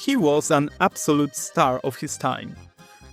He was an absolute star of his time.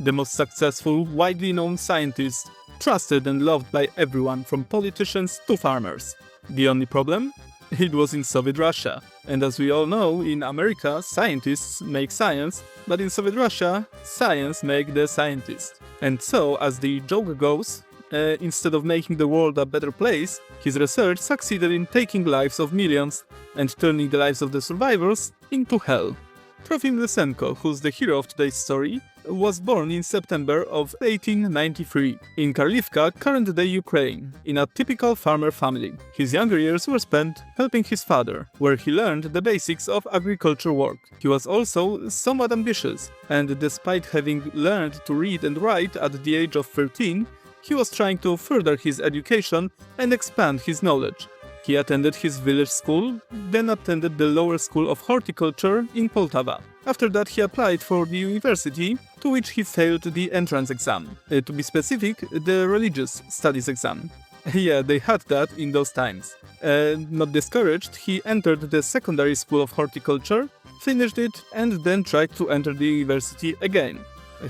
The most successful, widely known scientist, trusted and loved by everyone from politicians to farmers. The only problem? It was in Soviet Russia. And as we all know, in America, scientists make science, but in Soviet Russia, science make the scientist. And so, as the joke goes, instead of making the world a better place, his research succeeded in taking lives of millions and turning the lives of the survivors into hell. Trofim Lysenko, who's the hero of today's story, was born in September of 1893 in Karlivka, current-day Ukraine, in a typical farmer family. His younger years were spent helping his father, where he learned the basics of agriculture work. He was also somewhat ambitious, and despite having learned to read and write at the age of 13, he was trying to further his education and expand his knowledge. He attended his village school, then attended the lower school of horticulture in Poltava. After that he applied for the university, to which he failed the entrance exam. To be specific, the religious studies exam. Yeah, they had that in those times. Not discouraged, he entered the secondary school of horticulture, finished it, and then tried to enter the university again.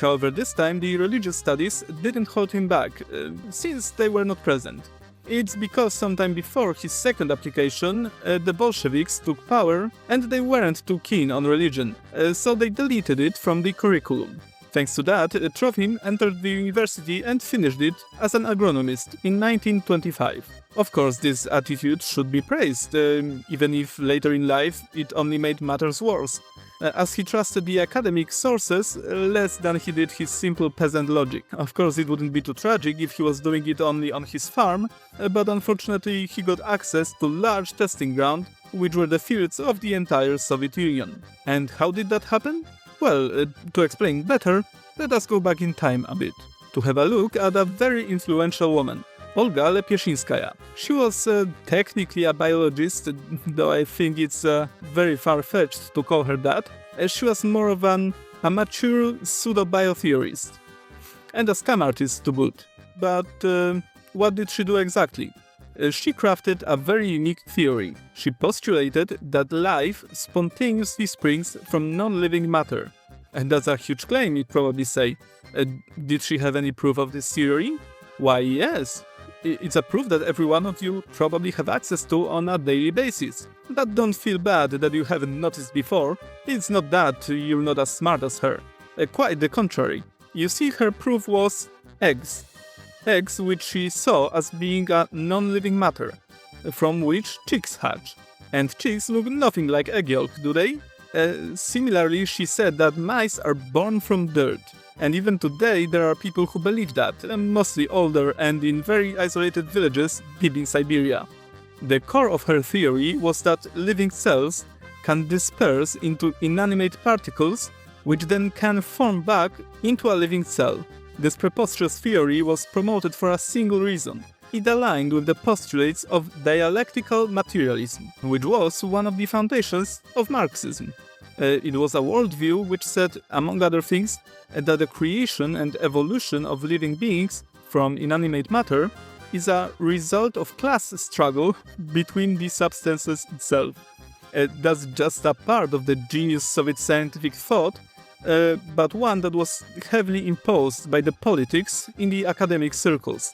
However, this time the religious studies didn't hold him back, since they were not present. It's because sometime before his second application, the Bolsheviks took power and they weren't too keen on religion, so they deleted it from the curriculum. Thanks to that, Trofim entered the university and finished it as an agronomist in 1925. Of course, this attitude should be praised, even if later in life it only made matters worse, as he trusted the academic sources less than he did his simple peasant logic. Of course, it wouldn't be too tragic if he was doing it only on his farm, but unfortunately he got access to large testing ground, which were the fields of the entire Soviet Union. And how did that happen? Well, to explain better, let us go back in time a bit, to have a look at a very influential woman, Olga Lepeshinskaya. She was technically a biologist, though I think it's very far-fetched to call her that. She was more of an amateur pseudo-biotheorist, and a scam artist to boot. But what did she do exactly? She crafted a very unique theory. She postulated that life spontaneously springs from non-living matter. And that's a huge claim, you'd probably say. Did she have any proof of this theory? Why, yes. It's a proof that every one of you probably have access to on a daily basis. But don't feel bad that you haven't noticed before. It's not that you're not as smart as her. Quite the contrary. You see, her proof was eggs. Eggs which she saw as being a non-living matter, from which chicks hatch. And chicks look nothing like egg yolk, do they? Similarly, she said that mice are born from dirt. And even today there are people who believe that, mostly older and in very isolated villages deep in Siberia. The core of her theory was that living cells can disperse into inanimate particles, which then can form back into a living cell. This preposterous theory was promoted for a single reason. It aligned with the postulates of dialectical materialism, which was one of the foundations of Marxism. It was a worldview which said, among other things, that the creation and evolution of living beings from inanimate matter is a result of class struggle between the substances itself. That's just a part of the genius Soviet scientific thought, but one that was heavily imposed by the politics in the academic circles.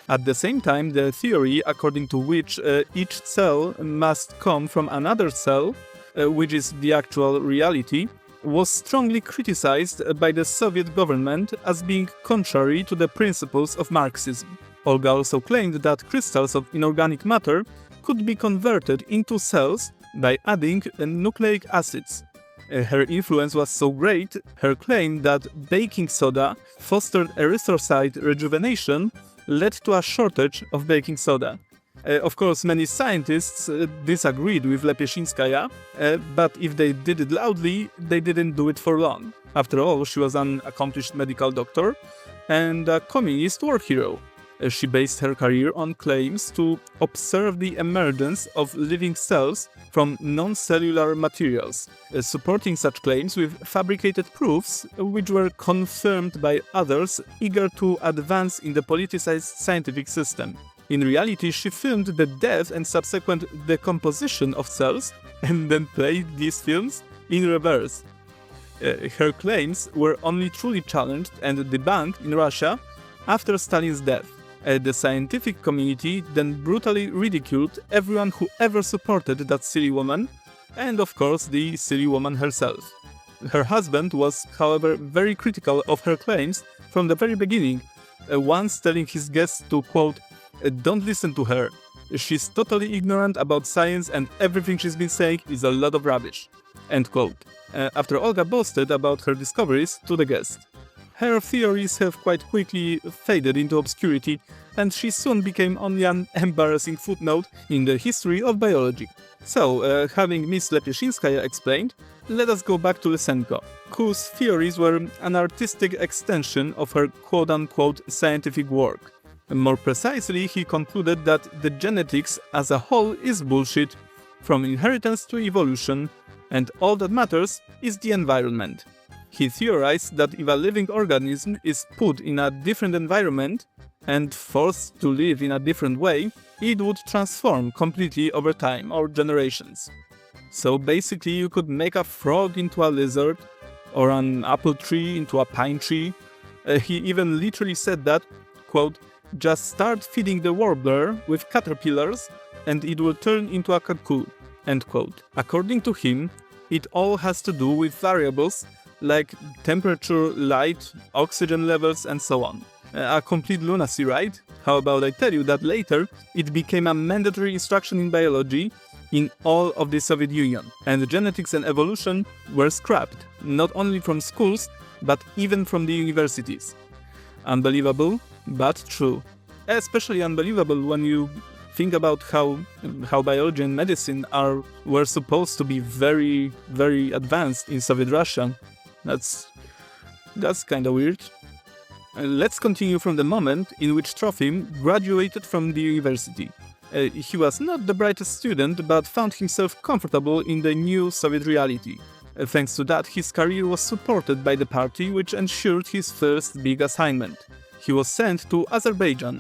At the same time, the theory according to which each cell must come from another cell, which is the actual reality, was strongly criticized by the Soviet government as being contrary to the principles of Marxism. Olga also claimed that crystals of inorganic matter could be converted into cells by adding nucleic acids. Her influence was so great, her claim that baking soda fostered erythrocyte rejuvenation led to a shortage of baking soda. Of course, many scientists disagreed with Lepeshinskaya, but if they did it loudly, they didn't do it for long. After all, she was an accomplished medical doctor and a communist war hero. She based her career on claims to observe the emergence of living cells from non-cellular materials, supporting such claims with fabricated proofs which were confirmed by others eager to advance in the politicized scientific system. In reality, she filmed the death and subsequent decomposition of cells and then played these films in reverse. Her claims were only truly challenged and debunked in Russia after Stalin's death. The scientific community then brutally ridiculed everyone who ever supported that silly woman, and of course the silly woman herself. Her husband was, however, very critical of her claims from the very beginning, once telling his guests to, quote, "Don't listen to her. She's totally ignorant about science and everything she's been saying is a lot of rubbish," end quote. After Olga boasted about her discoveries to the guest. Her theories have quite quickly faded into obscurity, and she soon became only an embarrassing footnote in the history of biology. So, having Miss Lepeshinskaya explained, let us go back to Lysenko, whose theories were an artistic extension of her quote-unquote scientific work. More precisely, he concluded that the genetics as a whole is bullshit, from inheritance to evolution, and all that matters is the environment. He theorized that if a living organism is put in a different environment and forced to live in a different way, it would transform completely over time or generations. So basically you could make a frog into a lizard, or an apple tree into a pine tree. He even literally said that, quote, "Just start feeding the warbler with caterpillars and it will turn into a cuckoo," end quote. According to him, it all has to do with variables like temperature, light, oxygen levels, and so on. A complete lunacy, right? How about I tell you that later it became a mandatory instruction in biology in all of the Soviet Union, and genetics and evolution were scrapped, not only from schools, but even from the universities. Unbelievable, but true. Especially unbelievable when you think about how biology and medicine were supposed to be very, very advanced in Soviet Russia. That's kinda weird. Let's continue from the moment in which Trofim graduated from the university. He was not the brightest student, but found himself comfortable in the new Soviet reality. Thanks to that, his career was supported by the party, which ensured his first big assignment. He was sent to Azerbaijan,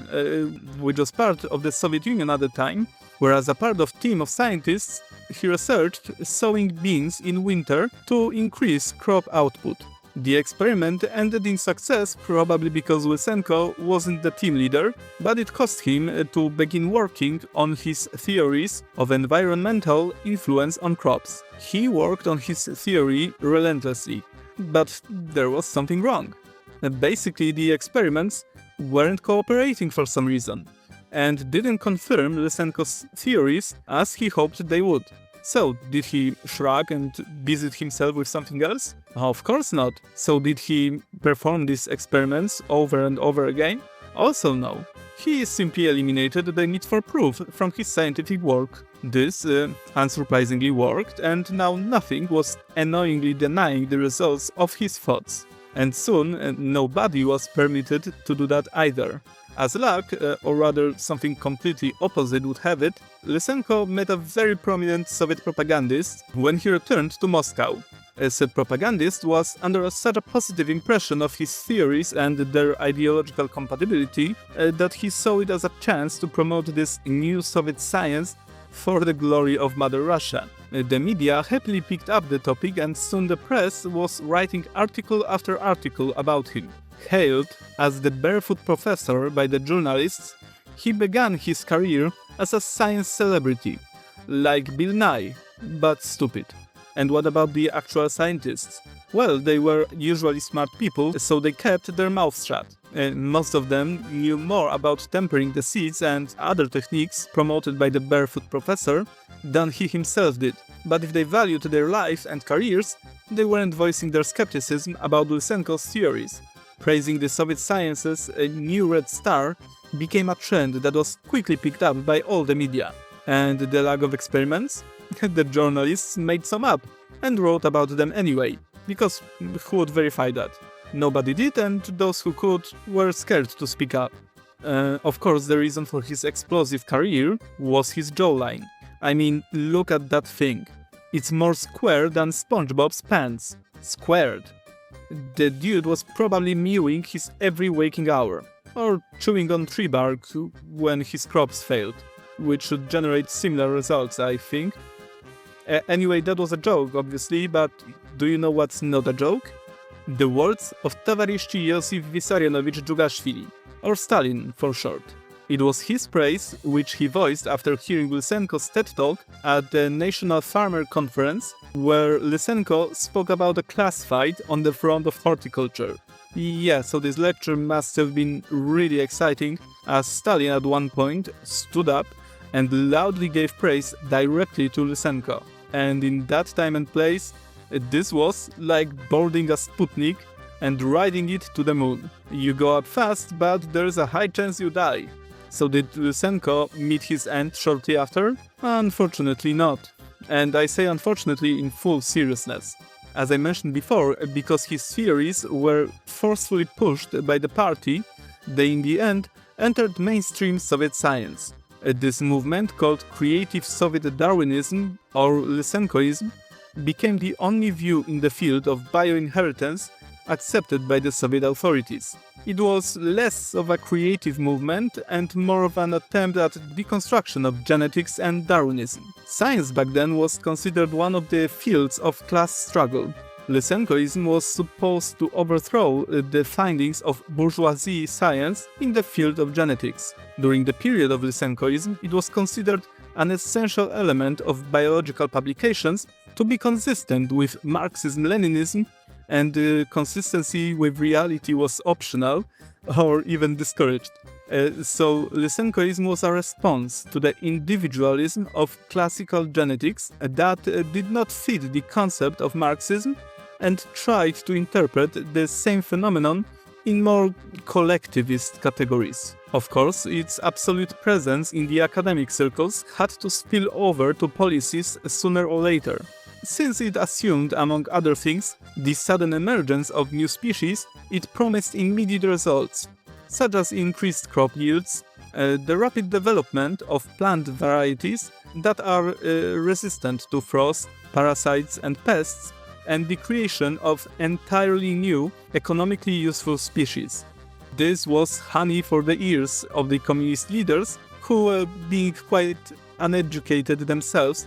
which was part of the Soviet Union at the time, where as a part of a team of scientists, he researched sowing beans in winter to increase crop output. The experiment ended in success probably because Lysenko wasn't the team leader, but it cost him to begin working on his theories of environmental influence on crops. He worked on his theory relentlessly, but there was something wrong. Basically, the experiments weren't cooperating for some reason, and didn't confirm Lysenko's theories as he hoped they would. So, did he shrug and busied himself with something else? Of course not. So did he perform these experiments over and over again? Also no. He simply eliminated the need for proof from his scientific work. This, unsurprisingly, worked, and now nothing was annoyingly denying the results of his thoughts. And soon, nobody was permitted to do that either. As luck, or rather something completely opposite would have it, Lysenko met a very prominent Soviet propagandist when he returned to Moscow. Said propagandist was under such a positive impression of his theories and their ideological compatibility that he saw it as a chance to promote this new Soviet science for the glory of Mother Russia. The media happily picked up the topic, and soon the press was writing article after article about him. Hailed as the barefoot professor by the journalists, he began his career as a science celebrity, like Bill Nye, but stupid. And what about the actual scientists? Well, they were usually smart people, so they kept their mouths shut. Most of them knew more about tempering the seeds and other techniques promoted by the barefoot professor than he himself did. But if they valued their lives and careers, they weren't voicing their skepticism about Lysenko's theories. Praising the Soviet sciences, a new red star became a trend that was quickly picked up by all the media. And the lack of experiments? The journalists made some up and wrote about them anyway, because who would verify that? Nobody did, and those who could were scared to speak up. Of course, the reason for his explosive career was his jawline. I mean, look at that thing. It's more square than SpongeBob's pants. Squared. The dude was probably mewing his every waking hour, or chewing on tree bark when his crops failed, which should generate similar results, I think. Anyway, that was a joke, obviously, but do you know what's not a joke? The words of Tovaryshi Josif Vissarionovich Djugashvili, or Stalin for short. It was his praise which he voiced after hearing Lysenko's TED Talk at the National Farmer Conference, where Lysenko spoke about a class fight on the front of horticulture. Yeah, so this lecture must have been really exciting, as Stalin at one point stood up and loudly gave praise directly to Lysenko. And in that time and place, this was like boarding a Sputnik and riding it to the moon. You go up fast, but there's a high chance you die. So did Lysenko meet his end shortly after? Unfortunately not. And I say unfortunately in full seriousness. As I mentioned before, because his theories were forcefully pushed by the party, they in the end entered mainstream Soviet science. This movement, called Creative Soviet Darwinism or Lysenkoism, became the only view in the field of bioinheritance accepted by the Soviet authorities. It was less of a creative movement and more of an attempt at deconstruction of genetics and Darwinism. Science back then was considered one of the fields of class struggle. Lysenkoism was supposed to overthrow the findings of bourgeoisie science in the field of genetics. During the period of Lysenkoism, it was considered an essential element of biological publications to be consistent with Marxism-Leninism, and consistency with reality was optional or even discouraged. So Lysenkoism was a response to the individualism of classical genetics that did not fit the concept of Marxism and tried to interpret the same phenomenon in more collectivist categories. Of course, its absolute presence in the academic circles had to spill over to policies sooner or later. Since it assumed, among other things, the sudden emergence of new species, it promised immediate results, such as increased crop yields, the rapid development of plant varieties that are resistant to frost, parasites and pests, and the creation of entirely new, economically useful species. This was honey for the ears of the communist leaders, who, being quite uneducated themselves,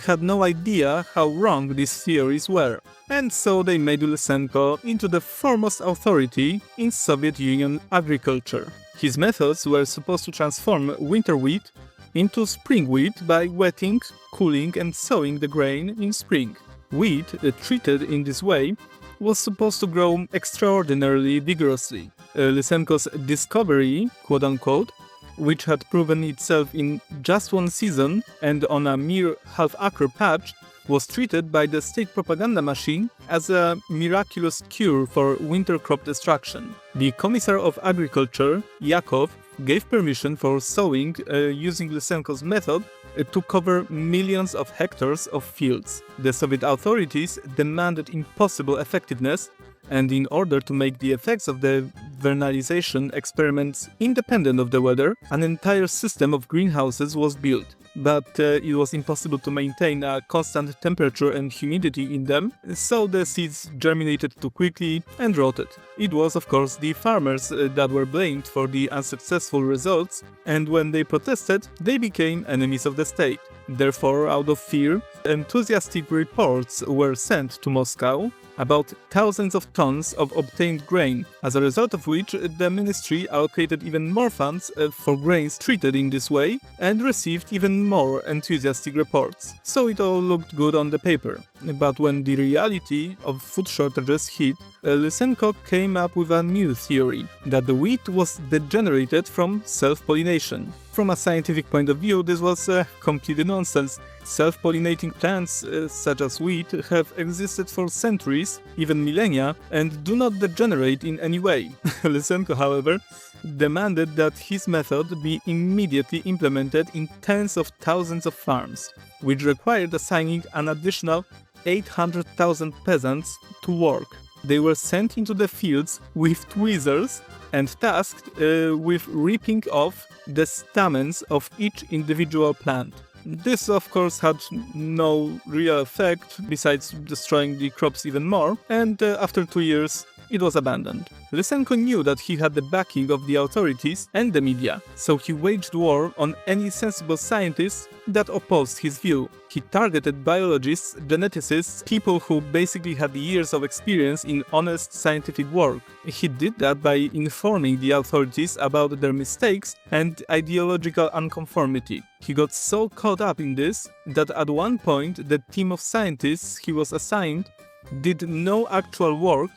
had no idea how wrong these theories were, and so they made Lysenko into the foremost authority in Soviet Union agriculture. His methods were supposed to transform winter wheat into spring wheat by wetting, cooling and sowing the grain in spring. Wheat, treated in this way, was supposed to grow extraordinarily vigorously. Lysenko's discovery, quote-unquote, which had proven itself in just one season and on a mere half-acre patch, was treated by the state propaganda machine as a miraculous cure for winter crop destruction. The Commissar of Agriculture, Yakov, gave permission for sowing using Lysenko's method to cover millions of hectares of fields. The Soviet authorities demanded impossible effectiveness, and in order to make the effects of the vernalization experiments independent of the weather, an entire system of greenhouses was built. But it was impossible to maintain a constant temperature and humidity in them, so the seeds germinated too quickly and rotted. It was, of course, the farmers that were blamed for the unsuccessful results, and when they protested, they became enemies of the state. Therefore, out of fear, enthusiastic reports were sent to Moscow about thousands of tons of obtained grain, as a result of which the ministry allocated even more funds for grains treated in this way and received even more enthusiastic reports. So it all looked good on the paper. But when the reality of food shortages hit, Lysenko came up with a new theory, that the wheat was degenerated from self-pollination. From a scientific point of view, this was completely nonsense. Self-pollinating plants, such as wheat, have existed for centuries, even millennia, and do not degenerate in any way. Lysenko, however, demanded that his method be immediately implemented in tens of thousands of farms, which required assigning an additional 800,000 peasants to work. They were sent into the fields with tweezers and tasked with ripping off the stamens of each individual plant. This, of course, had no real effect, besides destroying the crops even more, and after 2 years, it was abandoned. Lysenko knew that he had the backing of the authorities and the media, so he waged war on any sensible scientists that opposed his view. He targeted biologists, geneticists, people who basically had years of experience in honest scientific work. He did that by informing the authorities about their mistakes and ideological unconformity. He got so caught up in this that at one point the team of scientists he was assigned did no actual work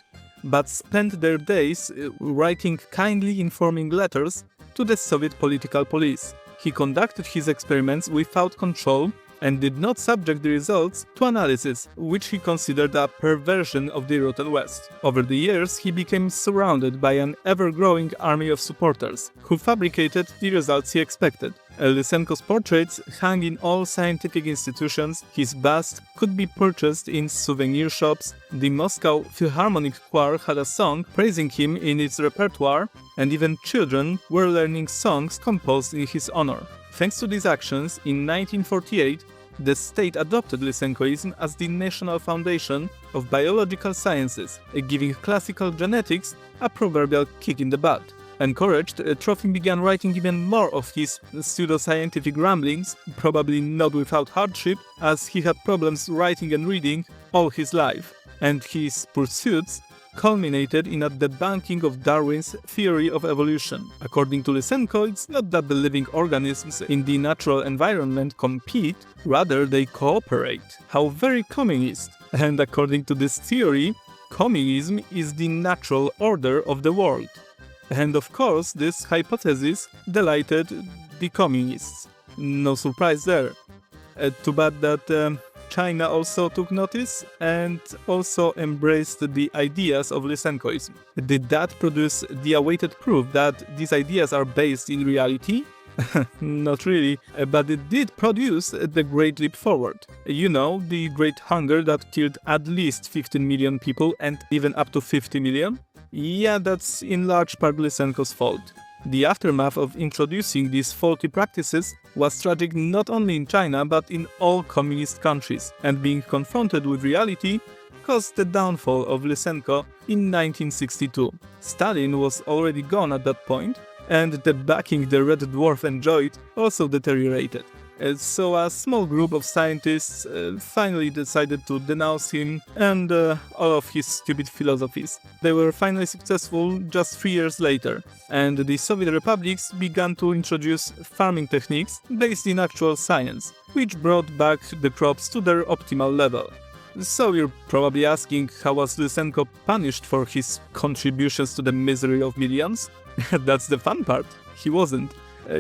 but spent their days writing kindly informing letters to the Soviet political police. He conducted his experiments without control and did not subject the results to analysis, which he considered a perversion of the Rotten West. Over the years, he became surrounded by an ever-growing army of supporters, who fabricated the results he expected. Lysenko's portraits hung in all scientific institutions, his bust could be purchased in souvenir shops, the Moscow Philharmonic Choir had a song praising him in its repertoire, and even children were learning songs composed in his honor. Thanks to these actions, in 1948, the state adopted Lysenkoism as the national foundation of biological sciences, giving classical genetics a proverbial kick in the butt. Encouraged, Trofim began writing even more of his pseudoscientific ramblings, probably not without hardship, as he had problems writing and reading all his life, and his pursuits culminated in a debunking of Darwin's theory of evolution. According to Lysenko, it's not that the living organisms in the natural environment compete, rather they cooperate. How very communist! And according to this theory, communism is the natural order of the world. And of course, this hypothesis delighted the communists. No surprise there. Too bad that China also took notice and also embraced the ideas of Lysenkoism. Did that produce the awaited proof that these ideas are based in reality? Not really, but it did produce the Great Leap Forward. You know, the Great Hunger that killed at least 15 million people and even up to 50 million? Yeah, that's in large part Lysenko's fault. The aftermath of introducing these faulty practices was tragic not only in China but in all communist countries, and being confronted with reality caused the downfall of Lysenko in 1962. Stalin was already gone at that point, and the backing the Red Dwarf enjoyed also deteriorated. So a small group of scientists finally decided to denounce him and all of his stupid philosophies. They were finally successful just 3 years later, and the Soviet republics began to introduce farming techniques based in actual science, which brought back the crops to their optimal level. So you're probably asking, how was Lysenko punished for his contributions to the misery of millions? That's the fun part. He wasn't.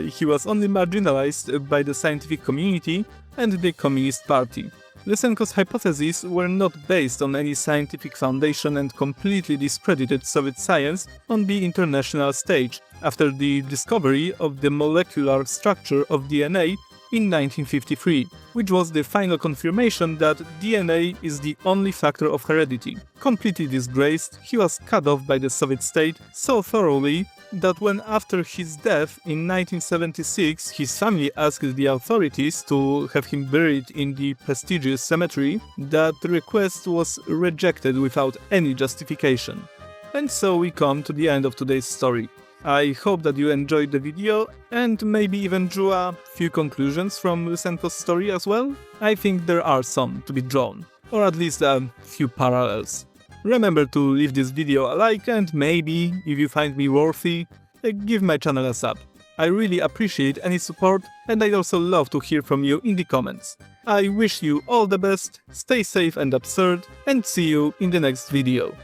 He was only marginalized by the scientific community and the Communist Party. Lysenko's hypotheses were not based on any scientific foundation and completely discredited Soviet science on the international stage after the discovery of the molecular structure of DNA in 1953, which was the final confirmation that DNA is the only factor of heredity. Completely disgraced, he was cut off by the Soviet state so thoroughly that when after his death in 1976 his family asked the authorities to have him buried in the prestigious cemetery, that request was rejected without any justification. And so we come to the end of today's story. I hope that you enjoyed the video and maybe even drew a few conclusions from Lysenko's story as well. I think there are some to be drawn, or at least a few parallels. Remember to leave this video a like and maybe, if you find me worthy, give my channel a sub. I really appreciate any support and I'd also love to hear from you in the comments. I wish you all the best, stay safe and absurd, and see you in the next video.